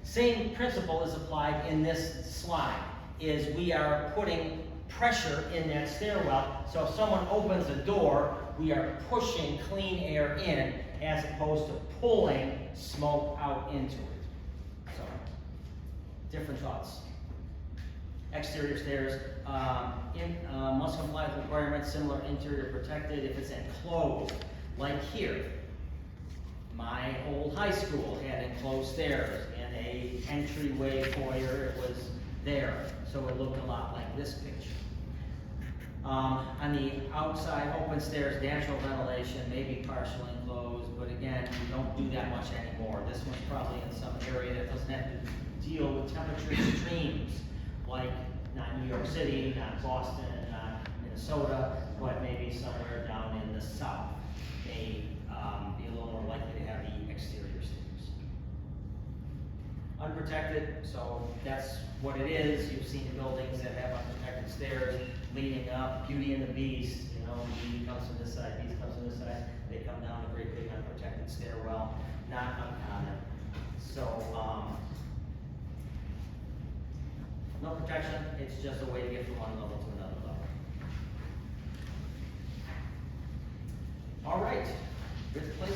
Same principle is applied in this slide, is we are putting pressure in that stairwell, so if someone opens a door, we are pushing clean air in as opposed to pulling smoke out into it. So, different thoughts. Exterior stairs, must comply with requirements, similar interior protected if it's enclosed, like here. My old high school had enclosed stairs and a entryway foyer, it was there, so it looked a lot like this picture. On the outside, open stairs, natural ventilation, maybe partially enclosed, but again, we don't do that much anymore. This one's probably in some area that doesn't have to deal with temperature extremes, like not New York City, not Boston, not Minnesota, but maybe somewhere down in the south. May be a little more likely to have the exterior stairs. Unprotected, so that's what it is. You've seen buildings that have unprotected stairs leading up. Beauty and the Beast, you know, Beauty comes from this side, Beast comes from this side. They come down a great big unprotected stairwell, not uncommon. So, no protection, it's just a way to get from one level to another level. All right, good place